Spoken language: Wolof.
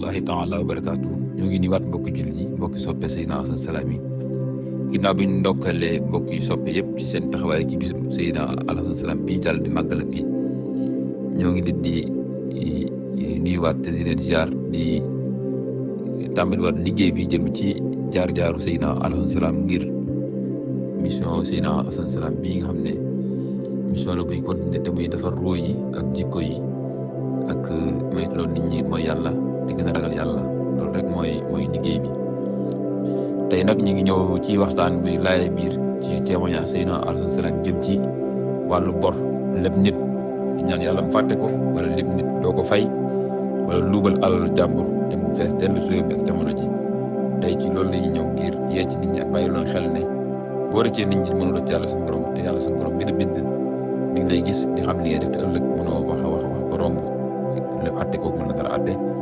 rahmatullahi taala wa barakaatu ñoo ngi niwaat mbokki jullit yi mbokki soppe Seydina Alassane Salam yi ginnaaw bi ñu ndokkalee mbokk yu soppe yëpp ci seen taxawaay ci bisu Seydina Alassane Salam bii jàll di màggalam bi ñoo ngi leen di nuyuwaat te di leen ziar di tàmbaliwaat liggéey bi jëm ci jaar-jaaru Seydina Alassane Salam ngir mission Seydina Alassane Salam bii nga xam ne mission la buy continuer te muy defar ruu yi ak jikko yi ak moytuloo nit ñi mooy yàlla di gën a ragal yàlla loolu rek mooy liggéey bi. tey nag ñu ngi ñëw ci waxtaan bi laay biir ci témoignage Seydina Alassane Salam jëm ci wàllu bor lépp nit ñaan yàlla mu fàtte ko wala lépp nit doo ko fay wala luubal alal jàmbur te mu fees dell réew mi ak jamono ji. tey ci loolu la ñuy ñëw ngir yee ci nit ñi ak bàyyi loon xel ne boo rëccee nit ñi mënuloo ci yàlla suñu borom te yàlla suñu borom bi la bind mi ngi lay gis di xam li ngay def te ëllëg mënoo wax ba romb lépp atte kooku mën na dara atte